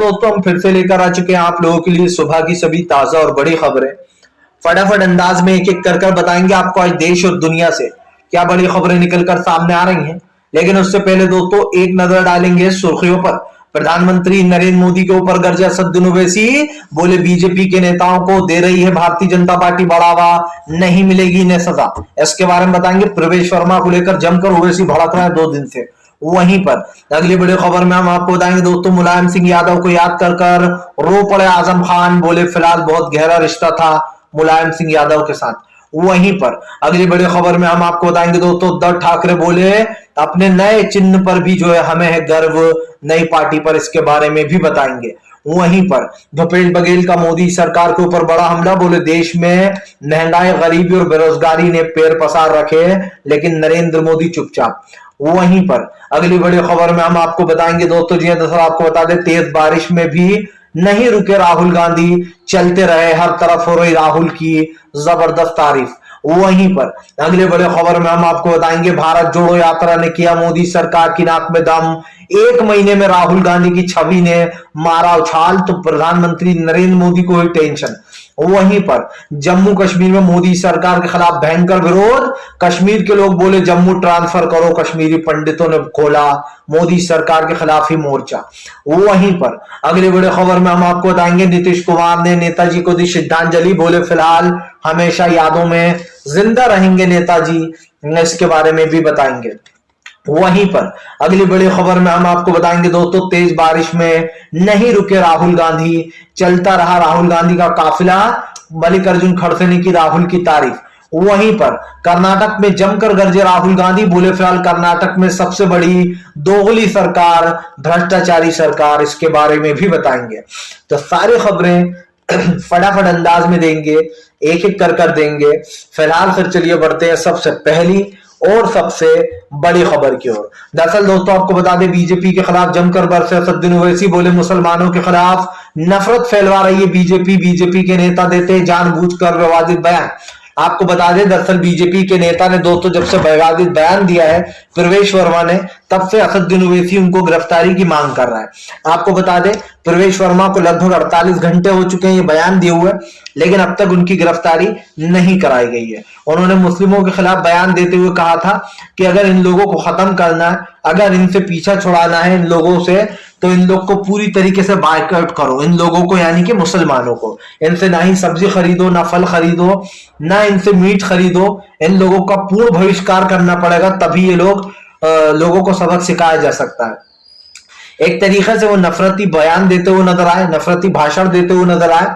दोस्तों हम फिर से लेकर आ चुके हैं आप लोगों के लिए सुबह की सभी ताजा और बड़ी खबरें। फटाफट अंदाज में एक एक कर बताएंगे आपको आज देश और दुनिया से क्या बड़ी खबरें निकलकर सामने आ रही हैं। लेकिन उससे पहले दोस्तों एक नजर डालेंगे सुर्खियों पर। प्रधानमंत्री नरेंद्र मोदी के ऊपर गर्जा असदुद्दीन ओवैसी, बोले बीजेपी के नेताओं को दे रही है भारतीय जनता पार्टी बढ़ावा, नहीं मिलेगी इन्हें सजा। इसके बारे में बताएंगे। प्रवेश वर्मा को लेकर जमकर ओवैसी भड़क रहा है 2 दिन से। वहीं पर अगली बड़ी खबर में हम आपको बताएंगे दोस्तों, मुलायम सिंह यादव को याद कर कर रो पड़े आजम खान, बोले फिलहाल बहुत गहरा रिश्ता था मुलायम सिंह यादव के साथ। वहीं पर अगली बड़ी खबर में हम आपको बताएंगे दोस्तों, उद्धव ठाकरे बोले अपने नए चिन्ह पर भी जो है हमें है गर्व, नई पार्टी पर, इसके बारे में भी बताएंगे। वहीं पर भूपेश बघेल का मोदी सरकार के ऊपर बड़ा हमला, बोले देश में महंगाई, गरीबी और बेरोजगारी ने पैर पसार रखे लेकिन नरेंद्र मोदी चुपचाप। वहीं पर अगली बड़ी खबर में हम आपको बताएंगे दोस्तों, जी दरअसल आपको बता दें, तेज बारिश में भी नहीं रुके राहुल गांधी, चलते रहे, हर तरफ हो रही राहुल की जबरदस्त तारीफ। वहीं पर अगले बड़े खबर में हम आपको बताएंगे, भारत जोड़ो यात्रा ने किया मोदी सरकार की नाक में दम, 1 महीने में राहुल गांधी की छवि ने मारा उछाल, तो प्रधानमंत्री नरेंद्र मोदी को हुई टेंशन। वहीं पर जम्मू कश्मीर में मोदी सरकार के खिलाफ भयंकर विरोध, कश्मीर के लोग बोले जम्मू ट्रांसफर करो, कश्मीरी पंडितों ने खोला मोदी सरकार के खिलाफ ही मोर्चा। वहीं पर अगले बड़े खबर में हम आपको बताएंगे, नीतीश कुमार ने नेताजी को दी श्रद्धांजलि, बोले फिलहाल हमेशा यादों में जिंदा रहेंगे नेताजी, इसके बारे में भी बताएंगे। वहीं पर अगली बड़ी खबर में हम आपको बताएंगे दोस्तों, तेज बारिश में नहीं रुके राहुल गांधी, चलता रहा राहुल गांधी का काफिला, मल्लिकार्जुन खड़से ने की राहुल की तारीफ। वहीं पर कर्नाटक में जमकर गरजे राहुल गांधी, बोले फिलहाल कर्नाटक में सबसे बड़ी दोगली सरकार, भ्रष्टाचारी सरकार, इसके बारे में भी बताएंगे। तो सारी खबरें फटाफट अंदाज में देंगे, एक एक कर देंगे। फिलहाल फिर चलिए बढ़ते हैं सबसे पहली और सबसे बड़ी खबर की ओर। दरअसल दोस्तों आपको बता दें, बीजेपी के खिलाफ जमकर बरसे असदुद्दीन ओवैसी, बोले मुसलमानों के खिलाफ नफरत फैलवा रही है बीजेपी के नेता देते जानबूझकर विवादित बयान। आपको बता दें, दरअसल बीजेपी के नेता ने दोस्तों जब से विवादित बयान दिया है प्रवेश वर्मा ने, तब से असदुद्दीन ओवैसी उनको गिरफ्तारी की मांग कर रहा है। आपको बता दें, प्रवेश वर्मा को लगभग 48 घंटे हो चुके हैं ये बयान दिए हुए, लेकिन अब तक उनकी गिरफ्तारी नहीं कराई गई है। उन्होंने मुस्लिमों के खिलाफ बयान देते हुए कहा था कि अगर इन लोगों को खत्म करना है, अगर इनसे पीछा छुड़ाना है इन लोगों से, तो इन लोग को पूरी तरीके से बायकॉट करो, इन लोगों को यानी कि मुसलमानों को। इनसे ना ही सब्जी खरीदो, ना फल खरीदो, ना इनसे मीट खरीदो, इन लोगों का पूर्ण बहिष्कार करना पड़ेगा, तभी ये लोगों को सबक सिखाया जा सकता है। एक तरीके से वो नफरती बयान देते हुए नजर आए, नफरती भाषण देते हुए नजर आए,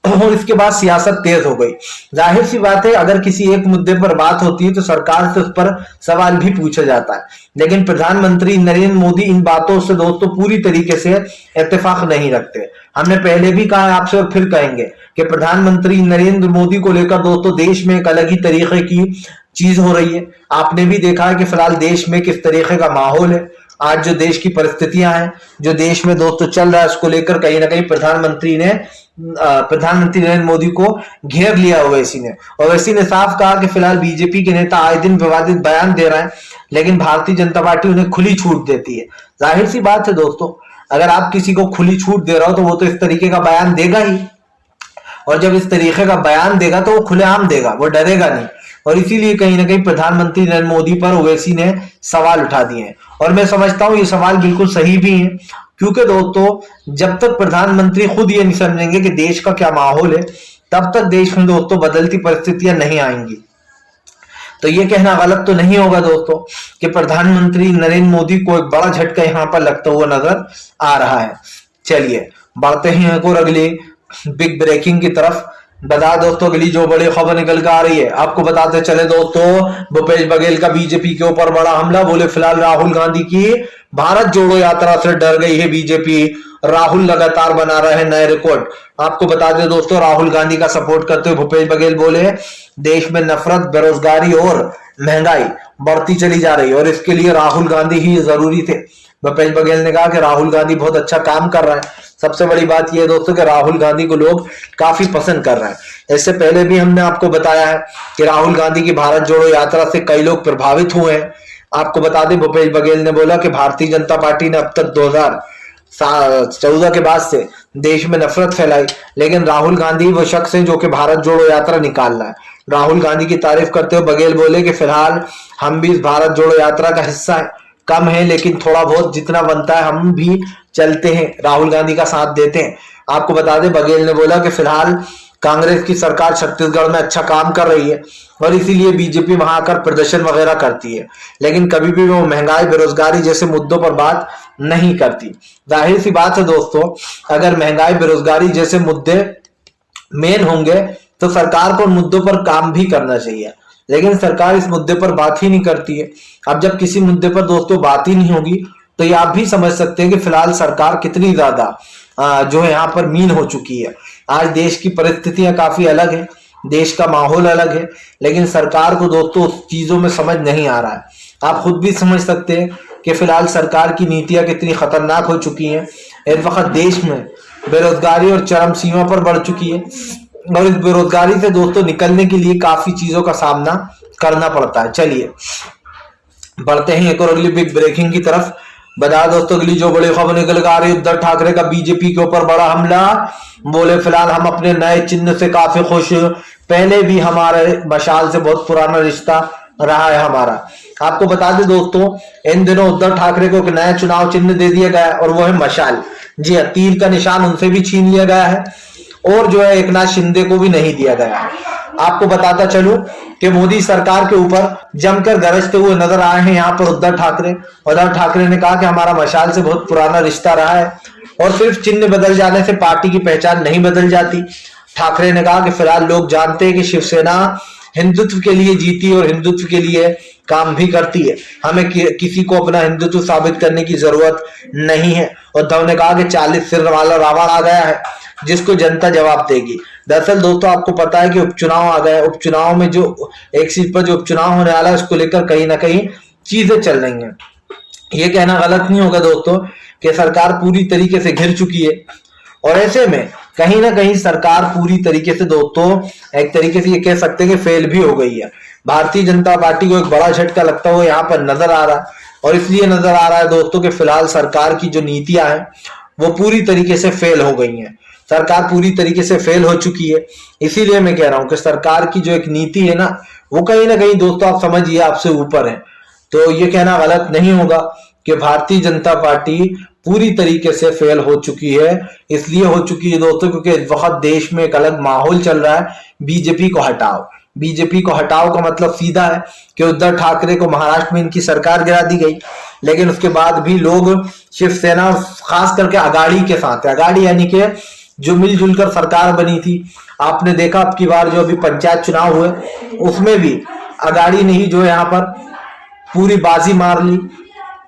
और इसके बाद सियासत तेज हो गई। जाहिर सी बात है, अगर किसी एक मुद्दे पर बात होती है तो सरकार से उस पर सवाल भी पूछा जाता है, लेकिन प्रधानमंत्री नरेंद्र मोदी इन बातों से दोस्तों पूरी तरीके से इत्तेफाक नहीं रखते। हमने पहले भी कहा है आपसे और फिर कहेंगे कि प्रधानमंत्री नरेंद्र मोदी को लेकर दोस्तों देश में एक अलग ही तरीके की चीज हो रही है। आपने भी देखा है कि फिलहाल देश में किस तरीके का माहौल है। आज जो देश की परिस्थितियां हैं, जो देश में दोस्तों चल रहा है, उसको लेकर कहीं ना कहीं प्रधानमंत्री नरेंद्र मोदी को घेर लिया ओवैसी ने। ओवैसी ने साफ कहा कि फिलहाल बीजेपी के नेता आए दिन विवादित बयान दे रहे हैं, लेकिन भारतीय जनता पार्टी उन्हें खुली छूट देती है। जाहिर सी बात है दोस्तों, अगर आप किसी को खुली छूट दे रहे हो तो वो तो इस तरीके का बयान देगा ही, और जब इस तरीके का बयान देगा तो वो खुलेआम देगा, वो डरेगा नहीं। और इसीलिए कहीं ना कहीं प्रधानमंत्री नरेंद्र मोदी पर ओवैसी ने सवाल उठा दिए हैं, और मैं समझता हूं ये सवाल बिल्कुल सही भी है, क्योंकि दोस्तों जब तक प्रधानमंत्री खुद ये नहीं समझेंगे कि देश का क्या माहौल है, तब तक देश में दोस्तों बदलती परिस्थितियां नहीं आएंगी। तो ये कहना गलत तो नहीं होगा दोस्तों कि प्रधानमंत्री नरेंद्र मोदी को एक बड़ा झटका यहां पर लगता हुआ नजर आ रहा है। चलिए बढ़ते हैं एक और अगली बिग ब्रेकिंग की तरफ। बता दोस्तों अगली जो बड़ी खबर निकल कर आ रही है, आपको बताते चले दोस्तों, भूपेश बघेल का बीजेपी के ऊपर बड़ा हमला, बोले फिलहाल राहुल गांधी की भारत जोड़ो यात्रा से डर गई है बीजेपी, राहुल लगातार बना रहे हैं नए रिकॉर्ड। आपको बता दें दोस्तों, राहुल गांधी का सपोर्ट करते हुए भूपेश बघेल बोले देश में नफरत, बेरोजगारी और महंगाई बढ़ती चली जा रही है और इसके लिए राहुल गांधी ही जरूरी थे। भूपेश बघेल ने कहा कि राहुल गांधी बहुत अच्छा काम कर रहा है। सबसे बड़ी बात यह है दोस्तों कि राहुल गांधी को लोग काफी पसंद कर रहे हैं। इससे पहले भी हमने आपको बताया है कि राहुल गांधी की भारत जोड़ो यात्रा से कई लोग प्रभावित हुए हैं। आपको बता दें, भूपेश बघेल ने बोला कि भारतीय जनता पार्टी ने अब तक 14 के बाद से देश में नफरत फैलाई। लेकिन राहुल गांधी वो शख्स है जो कि भारत जोड़ो यात्रा निकाल रहा है। राहुल गांधी की तारीफ करते हुए बघेल बोले कि फिलहाल हम भी इस भारत जोड़ो यात्रा का हिस्सा है, कम है लेकिन थोड़ा बहुत जितना बनता है हम भी चलते हैं, राहुल गांधी का साथ देते हैं। आपको बता दें बघेल ने बोला कि फिलहाल कांग्रेस की सरकार छत्तीसगढ़ में अच्छा काम कर रही है और इसीलिए बीजेपी वहां आकर प्रदर्शन वगैरह करती है, लेकिन कभी भी वो महंगाई बेरोजगारी जैसे मुद्दों पर बात नहीं करती। जाहिर सी बात है दोस्तों, अगर महंगाई बेरोजगारी जैसे मुद्दे मेन होंगे तो सरकार को उन मुद्दों पर काम भी करना चाहिए, लेकिन सरकार इस मुद्दे पर बात ही नहीं करती है। अब जब किसी मुद्दे पर दोस्तों बात ही नहीं होगी तो ये आप भी समझ सकते हैं कि फिलहाल सरकार कितनी ज्यादा जो है यहाँ पर मीन हो चुकी है। आज देश की परिस्थितियां काफी अलग है, देश का माहौल अलग है, लेकिन सरकार को दोस्तों उस चीजों में समझ नहीं आ रहा है। आप खुद भी समझ सकते हैं कि फिलहाल सरकार की नीतियां कितनी खतरनाक हो चुकी हैं। इस वक्त देश में बेरोजगारी और चरम सीमा पर बढ़ चुकी है और इस बेरोजगारी से दोस्तों निकलने के लिए काफी चीजों का सामना करना पड़ता है। चलिए बढ़ते हैं एक और अगली बिग ब्रेकिंग की तरफ। बता दोस्तों अगली जो बड़ी खबर निकल कर आ रही है, उद्धव ठाकरे का बीजेपी के ऊपर बड़ा हमला। बोले फिलहाल हम अपने नए चिन्ह से काफी खुश, पहले भी हमारे मशाल से बहुत पुराना रिश्ता रहा है हमारा। आपको बता दें दोस्तों, इन दिनों उद्धव ठाकरे को एक नया चुनाव चिन्ह दे दिया गया है और वो है मशाल। जी हाँ, तीर का निशान उनसे भी छीन लिया गया है और जो है एकनाथ शिंदे को भी नहीं दिया गया है। आपको बताता चलूं कि मोदी सरकार के ऊपर जमकर गरजते हुए नजर आए हैं यहाँ पर उद्धव ठाकरे। उद्धव ठाकरे ने कहा कि हमारा मशाल से बहुत पुराना रिश्ता रहा है और सिर्फ चिन्ह बदल जाने से पार्टी की पहचान नहीं बदल जाती। ठाकरे ने कहा कि फिलहाल लोग जानते हैं कि शिवसेना हिंदुत्व के लिए जीती और हिंदुत्व के लिए काम भी करती है, हमें किसी को अपना हिंदुत्व साबित करने की जरूरत नहीं है। उद्धव ने कहा कि 40 सिर वाला रावण आ गया है जिसको जनता जवाब देगी। दरअसल दोस्तों आपको पता है कि उपचुनाव आ गए, उपचुनाव में जो एक सीट पर जो उपचुनाव होने वाला है उसको लेकर कहीं ना कहीं चीजें चल रही हैं। ये कहना गलत नहीं होगा दोस्तों कि सरकार पूरी तरीके से घिर चुकी है और ऐसे में कहीं ना कहीं सरकार पूरी तरीके से दोस्तों एक तरीके से ये कह सकते हैं कि फेल भी हो गई है। भारतीय जनता पार्टी को एक बड़ा झटका लगता हुआ यहाँ पर नजर आ रहा है और इसलिए नजर आ रहा है दोस्तों कि फिलहाल सरकार की जो नीतियां हैं वो पूरी तरीके से फेल हो गई हैं। सरकार पूरी तरीके से फेल हो चुकी है, इसीलिए मैं कह रहा हूं कि सरकार की जो एक नीति है ना वो कहीं ना कहीं दोस्तों आप समझिए आपसे ऊपर है। तो ये कहना गलत नहीं होगा कि भारतीय जनता पार्टी पूरी तरीके से फेल हो चुकी है। इसलिए हो चुकी है दोस्तों क्योंकि इस वक्त देश में एक अलग माहौल चल रहा है, बीजेपी को हटाओ। बीजेपी को हटाओ का मतलब सीधा है कि उद्धव ठाकरे को महाराष्ट्र में इनकी सरकार गिरा दी गई, लेकिन उसके बाद भी लोग शिवसेना खास करके अगाड़ी के साथ है। अगाड़ी यानी कि जो मिलजुल कर सरकार बनी थी। आपने देखा अब की बार जो अभी पंचायत चुनाव हुए उसमें भी अगाड़ी ने ही जो यहाँ पर पूरी बाजी मार ली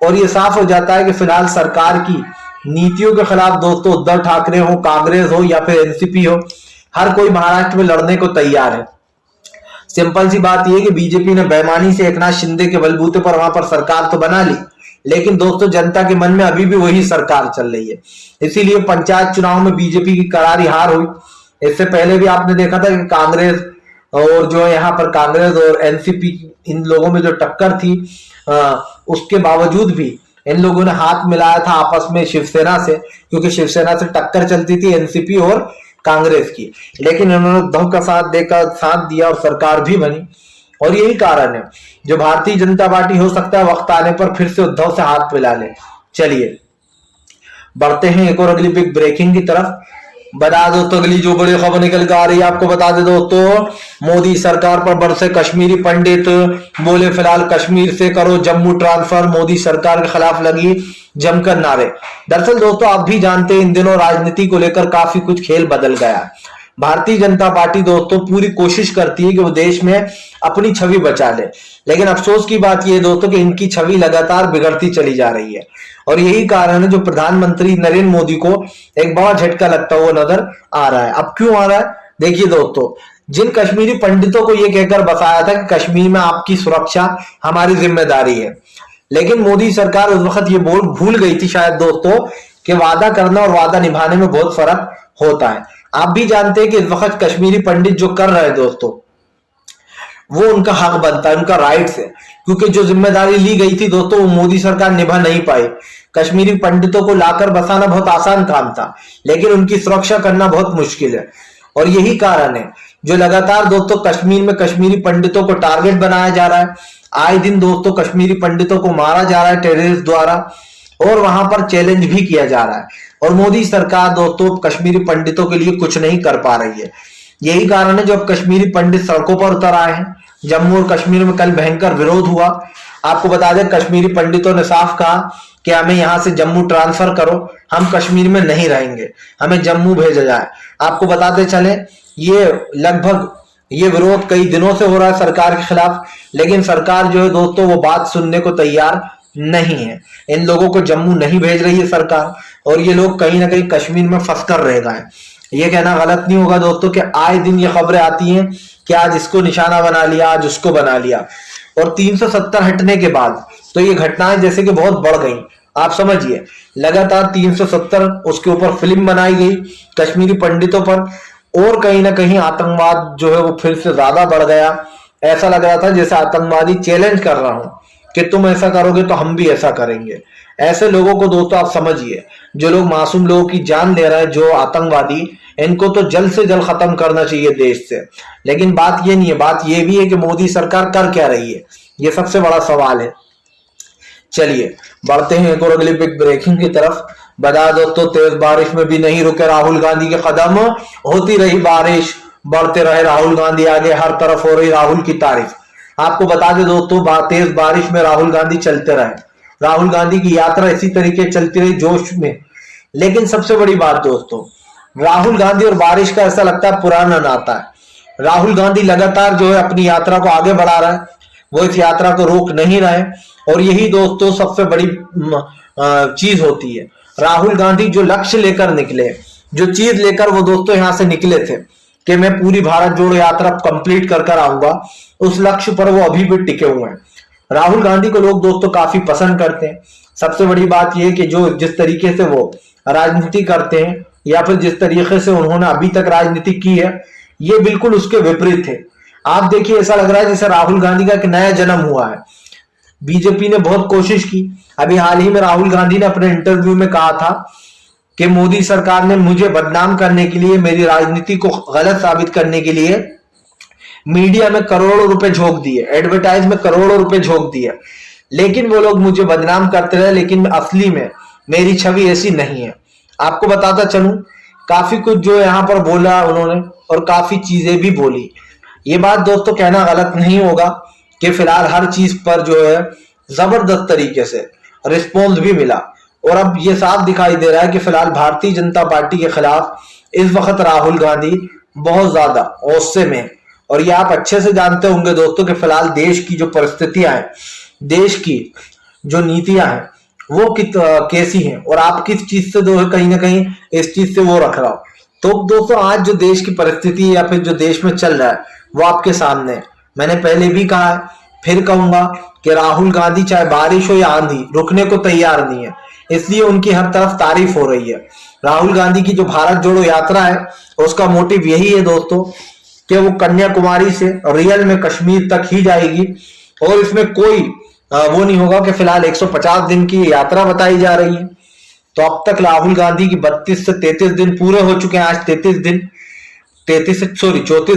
और ये साफ हो जाता है कि फिलहाल सरकार की नीतियों के खिलाफ दोस्तों उद्धव ठाकरे हो, कांग्रेस हो या फिर एनसीपी हो, हर कोई महाराष्ट्र में लड़ने को तैयार है। सिंपल सी बात यह कि बीजेपी ने बेईमानी से एकनाथ शिंदे के बलबूते पर वहां पर सरकार तो बना ली, लेकिन दोस्तों जनता के मन में अभी भी वही सरकार चल रही है। इसीलिए पंचायत चुनाव में बीजेपी की करारी हार हुई। इससे पहले भी आपने देखा था कि कांग्रेस और जो है यहाँ पर कांग्रेस और एनसीपी इन लोगों में जो टक्कर थी उसके बावजूद भी इन लोगों ने हाथ मिलाया था आपस में शिवसेना से, क्योंकि शिवसेना से टक्कर चलती थी एनसीपी और कांग्रेस की, लेकिन इन्होंने उद्धव का साथ देकर साथ दिया और सरकार भी बनी। और यही कारण है जो भारतीय जनता पार्टी हो सकता है वक्त आने पर फिर से उद्धव से हाथ मिला ले। चलिए बढ़ते हैं एक और अगली बिग ब्रेकिंग की तरफ। बता दोस्तों अगली जो बड़ी खबर निकल कर आ रही है आपको बता दे दोस्तों, मोदी सरकार पर बरसे कश्मीरी पंडित। बोले फिलहाल कश्मीर से करो जम्मू ट्रांसफर, मोदी सरकार के खिलाफ लगी जमकर नारे। दरअसल दोस्तों आप भी जानते हैं इन दिनों राजनीति को लेकर काफी कुछ खेल बदल गया। भारतीय जनता पार्टी दोस्तों पूरी कोशिश करती है कि वो देश में अपनी छवि बचा ले, लेकिन अफसोस की बात यह दोस्तों कि इनकी छवि लगातार बिगड़ती चली जा रही है और यही कारण है जो प्रधानमंत्री नरेंद्र मोदी को एक बड़ा झटका लगता हुआ नजर आ रहा है। अब क्यों आ रहा है? देखिए दोस्तों, जिन कश्मीरी पंडितों को यह कहकर बसाया था कि कश्मीर में आपकी सुरक्षा हमारी जिम्मेदारी है, लेकिन मोदी सरकार उस वक्त ये भूल गई थी शायद दोस्तों कि वादा करना और वादा निभाने में बहुत फर्क होता है। आप भी जानते हैं कि इस वक्त कश्मीरी पंडित जो कर रहे हैं दोस्तों वो उनका हक बनता है, उनका राइट्स है, क्योंकि जो जिम्मेदारी ली गई थी दोस्तों वो मोदी सरकार निभा नहीं पाई। कश्मीरी पंडितों को लाकर बसाना बहुत आसान काम था, लेकिन उनकी सुरक्षा करना बहुत मुश्किल है। और यही कारण है जो लगातार दोस्तों कश्मीर में कश्मीरी पंडितों को टारगेट बनाया जा रहा है। आए दिन दोस्तों कश्मीरी पंडितों को मारा जा रहा है टेररिस्ट द्वारा, और वहां पर चैलेंज भी किया जा रहा है। और मोदी सरकार दोस्तों कश्मीरी पंडितों के लिए कुछ नहीं कर पा रही है। यही कारण है जो अब कश्मीरी पंडित सड़कों पर उतर आए हैं। जम्मू और कश्मीर में कल भयंकर विरोध हुआ। आपको बता दें कश्मीरी पंडितों ने साफ कहा कि हमें यहां से जम्मू ट्रांसफर करो, हम कश्मीर में नहीं रहेंगे, हमें जम्मू भेजा जाए। आपको बताते चले ये विरोध कई दिनों से हो रहा है सरकार के खिलाफ, लेकिन सरकार जो है दोस्तों वो बात सुनने को तैयार नहीं है। इन लोगों को जम्मू नहीं भेज रही है सरकार, और ये लोग कहीं ना कहीं कश्मीर में फंस कर रह गए। ये कहना गलत नहीं होगा दोस्तों कि आए दिन ये खबरें आती हैं कि आज इसको निशाना बना लिया, आज उसको बना लिया। और 370 हटने के बाद तो ये घटनाएं जैसे कि बहुत बढ़ गई। आप समझिए लगातार 370 उसके ऊपर फिल्म बनाई गई कश्मीरी पंडितों पर, और कहीं ना कहीं आतंकवाद जो है वो फिर से ज्यादा बढ़ गया। ऐसा लग रहा था जैसे आतंकवादी चैलेंज कर रहा हूं कि तुम ऐसा करोगे तो हम भी ऐसा करेंगे। ऐसे लोगों को दोस्तों आप समझिए, जो लोग मासूम लोगों की जान ले रहे हैं, जो आतंकवादी, इनको तो जल्द से जल्द खत्म करना चाहिए देश से। लेकिन बात ये नहीं है, बात ये भी है कि मोदी सरकार कर क्या रही है, ये सबसे बड़ा सवाल है। चलिए बढ़ते हैं एक और अगली बिग ब्रेकिंग की तरफ। बता दोस्तों तेज बारिश में भी नहीं रुके राहुल गांधी के कदम, होती रही बारिश, बढ़ते रहे राहुल गांधी आगे, हर तरफ हो रही राहुल की तारीफ। आपको बता दें दोस्तों तेज बारिश में राहुल गांधी चलते रहे, राहुल गांधी की यात्रा इसी तरीके चलती रही जोश में। लेकिन सबसे बड़ी बात दोस्तों, राहुल गांधी और बारिश का ऐसा लगता है पुराना नाता है। राहुल गांधी लगातार जो है अपनी यात्रा को आगे बढ़ा रहा है, वो इस यात्रा को रोक नहीं रहे, और यही दोस्तों सबसे बड़ी चीज होती है। राहुल गांधी जो लक्ष्य लेकर निकले, जो चीज लेकर वो दोस्तों यहां से निकले थे कि मैं पूरी भारत जोड़ो यात्रा कंप्लीट कर आऊंगा, उस लक्ष्य पर वो अभी भी टिके हुए हैं। राहुल गांधी को लोग दोस्तों काफी पसंद करते हैं। सबसे बड़ी बात यह है कि जो जिस तरीके से वो राजनीति करते हैं, या फिर जिस तरीके से उन्होंने अभी तक राजनीति की है, ये बिल्कुल उसके विपरीत है। आप देखिए ऐसा लग रहा है जैसे राहुल गांधी का एक नया जन्म हुआ है। बीजेपी ने बहुत कोशिश की, अभी हाल ही में राहुल गांधी ने अपने इंटरव्यू में कहा था कि मोदी सरकार ने मुझे बदनाम करने के लिए, मेरी राजनीति को गलत साबित करने के लिए मीडिया में करोड़ों रुपए झोंक दिए, एडवर्टाइज में करोड़ों रुपए झोंक दिए, लेकिन वो लोग मुझे बदनाम करते रहे, लेकिन असली में मेरी छवि ऐसी नहीं है। आपको बताता चलूं काफी कुछ जो यहाँ पर बोला उन्होंने, और काफी चीजें भी बोली। ये बात दोस्तों कहना गलत नहीं होगा कि फिलहाल हर चीज पर जो है जबरदस्त तरीके से रिस्पॉन्स भी मिला, और अब ये साफ दिखाई दे रहा है कि फिलहाल भारतीय जनता पार्टी के खिलाफ इस वक्त राहुल गांधी बहुत ज्यादा गुस्से में। और ये आप अच्छे से जानते होंगे दोस्तों कि फिलहाल देश की जो परिस्थितियां हैं, देश की जो नीतियां हैं वो कैसी हैं, और आप किस चीज से जो है कहीं ना कहीं इस चीज से वो रख रहा हो। तो दोस्तों आज जो देश की परिस्थिति या फिर जो देश में चल रहा है वो आपके सामने है। मैंने पहले भी कहा है, फिर कहूंगा कि राहुल गांधी चाहे बारिश हो या आंधी रुकने को तैयार नहीं है, इसलिए उनकी हर तरफ तारीफ हो रही है। राहुल गांधी की जो भारत जोड़ो यात्रा है उसका मोटिव यही है दोस्तों कि वो कन्याकुमारी से रियल में कश्मीर तक ही जाएगी, और इसमें कोई वो नहीं होगा कि फिलहाल 150 दिन की यात्रा बताई जा रही है। तो अब तक राहुल गांधी की 32 से 33 दिन पूरे हो चुके हैं, आज 34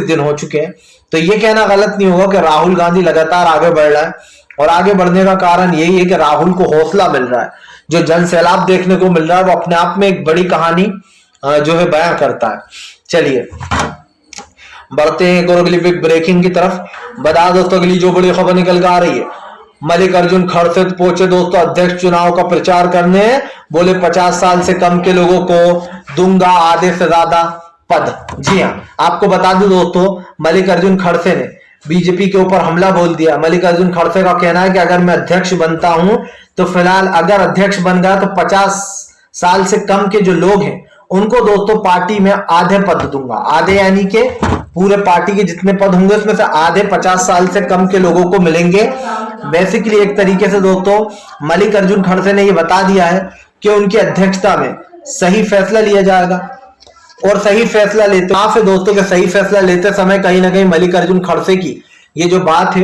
दिन हो चुके हैं। तो ये कहना गलत नहीं होगा कि राहुल गांधी लगातार आगे बढ़ रहा है, और आगे बढ़ने का कारण यही है कि राहुल को हौसला मिल रहा है। जो जन सैलाब देखने को मिल रहा है वो अपने आप में एक बड़ी कहानी जो है बयां करता है। चलिए बढ़ते हैं एक और अगली बिग ब्रेकिंग की तरफ। बता दोस्तों अगली जो बड़ी खबर निकल कर आ रही है, मल्लिकार्जुन खड़से पहुंचे दोस्तों अध्यक्ष चुनाव का प्रचार करने, बोले 50 साल से कम के लोगों को दूंगा आधे से ज्यादा पद। जी हाँ, आपको बता दूं दोस्तों मल्लिकार्जुन खड़से ने बीजेपी के ऊपर हमला बोल दिया। मल्लिकार्जुन खड़से का कहना है कि अगर मैं अध्यक्ष बनता हूं तो फिलहाल अगर अध्यक्ष बन गया तो 50 साल से कम के जो लोग हैं उनको दोस्तों पार्टी में आधे पद दूंगा। आधे यानी कि पूरे पार्टी के जितने पद होंगे उसमें से आधे 50 साल से कम के लोगों को मिलेंगे। बेसिकली एक तरीके से दोस्तों मल्लिकार्जुन खड़से ने यह बता दिया है कि उनकी अध्यक्षता में सही फैसला लिया जाएगा, और सही फैसला लेते दोस्तों के सही फैसला लेते समय कहीं ना कहीं मल्लिकार्जुन खड़से की ये जो बात है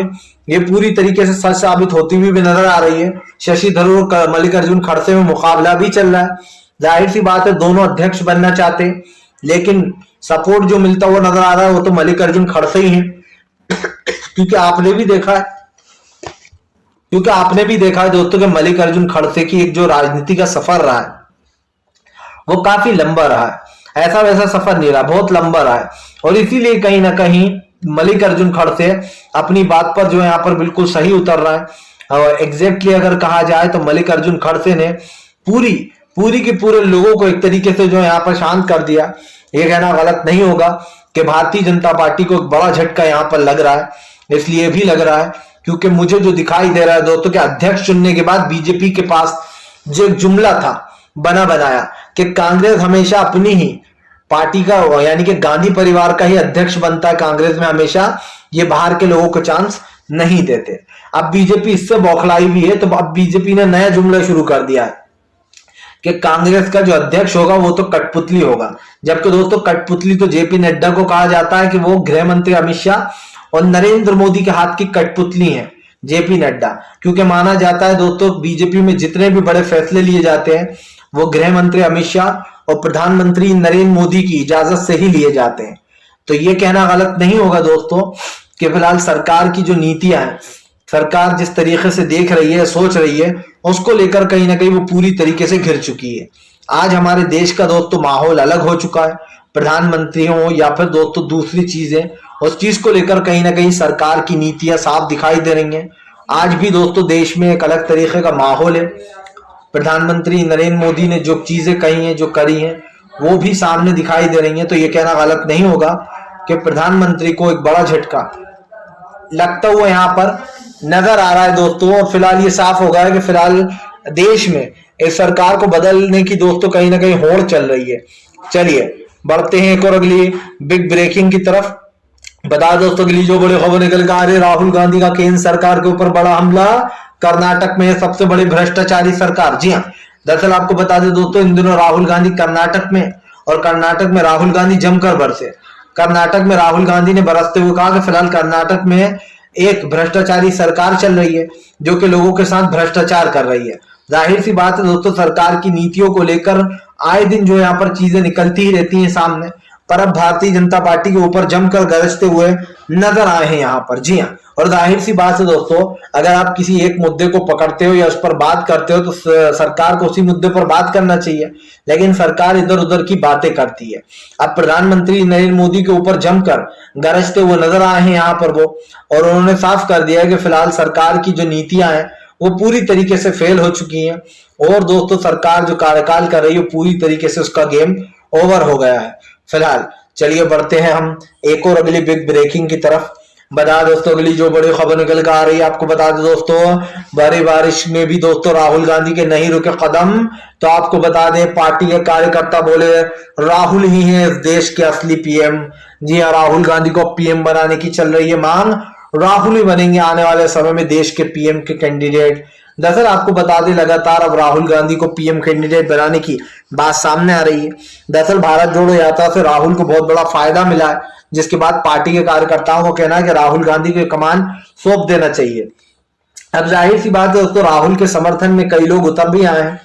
ये पूरी तरीके से सच साबित होती हुई भी नजर आ रही है। शशि थरूर और मल्लिकार्जुन खड़से में मुकाबला भी चल रहा है। जाहिर सी बात है दोनों अध्यक्ष बनना चाहते हैं, लेकिन सपोर्ट जो मिलता हुआ नजर आ रहा है वो तो मल्लिकार्जुन खड़से ही है। क्योंकि आपने भी देखा है दोस्तों कि मल्लिकार्जुन खड़से की एक जो राजनीति का सफर रहा है वो काफी लंबा रहा है। ऐसा वैसा सफर नहीं रहा, बहुत लंबा रहा है। और इसीलिए कहीं ना कहीं मल्लिकार्जुन खड़से अपनी बात पर जो यहाँ पर बिल्कुल सही उतर रहा है। और एग्जैक्टली अगर कहा जाए तो मल्लिकार्जुन खड़से ने पूरी के पूरे लोगों को एक तरीके से जो यहाँ पर शांत कर दिया। ये कहना गलत नहीं होगा कि भारतीय जनता पार्टी को एक बड़ा झटका यहाँ पर लग रहा है। इसलिए भी लग रहा है क्योंकि मुझे जो दिखाई दे रहा है दोस्तों कि अध्यक्ष चुनने के बाद बीजेपी के पास जो एक जुमला था बना बनाया कि कांग्रेस हमेशा अपनी ही पार्टी का यानी कि गांधी परिवार का ही अध्यक्ष बनता है कांग्रेस में हमेशा, ये बाहर के लोगों को चांस नहीं देते। अब बीजेपी इससे बौखलाई भी है, तो अब बीजेपी ने नया जुमला शुरू कर दिया है कि कांग्रेस का जो अध्यक्ष होगा वो तो कठपुतली होगा। जबकि दोस्तों कठपुतली तो जेपी नड्डा को कहा जाता है कि वो गृह मंत्री अमित शाह और नरेंद्र मोदी के हाथ की कठपुतली है जेपी नड्डा। क्योंकि माना जाता है दोस्तों बीजेपी में जितने भी बड़े फैसले लिए जाते हैं वो गृह मंत्री अमित शाह और प्रधानमंत्री नरेंद्र मोदी की इजाजत से ही लिए जाते हैं। तो ये कहना गलत नहीं होगा दोस्तों कि फिलहाल सरकार की जो नीतियां हैं, सरकार जिस तरीके से देख रही है, सोच रही है, उसको लेकर कहीं ना कहीं वो पूरी तरीके से घिर चुकी है। आज हमारे देश का दोस्तों माहौल अलग हो चुका है। प्रधानमंत्री हो या फिर दोस्तों दूसरी चीजें, उस चीज को लेकर कहीं ना कहीं सरकार की नीतियां साफ दिखाई दे रही हैं। आज भी दोस्तों देश में एक अलग तरीके का माहौल है। प्रधानमंत्री नरेंद्र मोदी ने जो चीजें कही हैं, जो करी हैं, वो भी सामने दिखाई दे रही हैं। तो ये कहना गलत नहीं होगा कि प्रधानमंत्री को एक बड़ा झटका लगता हुआ यहाँ पर नजर आ रहा है दोस्तों। और फिलहाल ये साफ हो गया है कि फिलहाल देश में इस सरकार को बदलने की दोस्तों कहीं ना कहीं होड़ चल रही है। चलिए बढ़ते हैं एक और अगली बिग ब्रेकिंग की तरफ। बता दोस्तों अगली जो बड़ी खबर निकल कर आ रही है, राहुल गांधी का केंद्र सरकार के ऊपर बड़ा हमला। कर्नाटक में सबसे बड़ी भ्रष्टाचारी सरकार। जी हाँ, दरअसल आपको बता दें दोस्तों इन दिनों राहुल गांधी कर्नाटक में, और कर्नाटक में राहुल गांधी जमकर बरसे। कर्नाटक में राहुल गांधी ने बरसते हुए कहा कि फिलहाल कर्नाटक में एक भ्रष्टाचारी सरकार चल रही है जो कि लोगों के साथ भ्रष्टाचार कर रही है। जाहिर सी बात है दोस्तों सरकार की नीतियों को लेकर आए दिन जो यहाँ पर चीजें निकलती ही रहती हैं सामने, पर अब भारतीय जनता पार्टी के ऊपर जमकर गरजते हुए नजर आए हैं यहाँ पर। जी हाँ, और जाहिर सी बात है दोस्तों अगर आप किसी एक मुद्दे को पकड़ते हो या उस पर बात करते हो तो सरकार को उसी मुद्दे पर बात करना चाहिए, लेकिन सरकार इधर उधर की बातें करती है। अब प्रधानमंत्री नरेंद्र मोदी के ऊपर जमकर गरजते हुए नजर आए हैं यहाँ पर वो, और उन्होंने साफ कर दिया है कि फिलहाल सरकार की जो नीतियां हैं वो पूरी तरीके से फेल हो चुकी हैं। और दोस्तों सरकार जो कार्यकाल कर रही है पूरी तरीके से उसका गेम ओवर हो गया है। फिलहाल चलिए बढ़ते हैं हम एक और अगली बिग ब्रेकिंग की तरफ। बता दोस्तों अगली जो बड़ी खबर निकल कर आ रही है, आपको बता दें दोस्तों भारी बारिश में भी दोस्तों राहुल गांधी के नहीं रुके कदम। तो आपको बता दें पार्टी के कार्यकर्ता बोले राहुल ही हैं इस देश के असली पीएम। जी हाँ, राहुल गांधी को पीएम बनाने की चल रही है मांग। राहुल ही बनेंगे आने वाले समय में देश के पीएम के कैंडिडेट। दरअसल आपको बता दें लगातार अब राहुल गांधी को पीएम कैंडिडेट बनाने की बात सामने आ रही है। दरअसल भारत जोड़ो यात्रा से राहुल को बहुत बड़ा फायदा मिला है, जिसके बाद पार्टी के कार्यकर्ताओं को कहना है कि राहुल गांधी को कमान सौंप देना चाहिए। अब जाहिर सी बात है दोस्तों राहुल के समर्थन में कई लोग उतर भी आए हैं,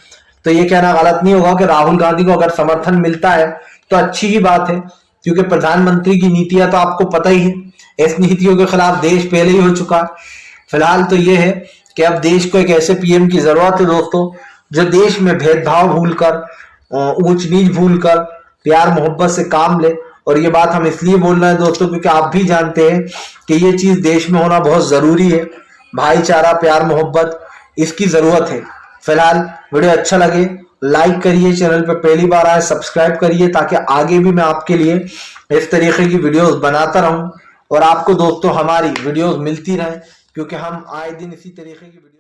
तो ये कहना गलत नहीं होगा कि राहुल गांधी को अगर समर्थन मिलता है तो अच्छी ही बात है, क्योंकि प्रधानमंत्री की नीतियां तो आपको पता ही है, इस नीतियों के खिलाफ देश पहले ही हो चुका है। फिलहाल तो ये है कि अब देश को एक ऐसे पीएम की जरूरत है दोस्तों जो देश में भेदभाव भूलकर, ऊंच नीच भूलकर प्यार मोहब्बत से काम ले। और ये बात हम इसलिए बोल रहे हैं दोस्तों क्योंकि आप भी जानते हैं कि ये चीज देश में होना बहुत जरूरी है। भाईचारा, प्यार मोहब्बत, इसकी जरूरत है। फिलहाल वीडियो अच्छा लगे लाइक करिए, चैनल पर पहली बार आए सब्सक्राइब करिए, ताकि आगे भी मैं आपके लिए इस तरीके की वीडियोस बनाता रहूं और आपको दोस्तों हमारी वीडियोस मिलती रहे, क्योंकि हम आए दिन इसी तरीके की वीडियो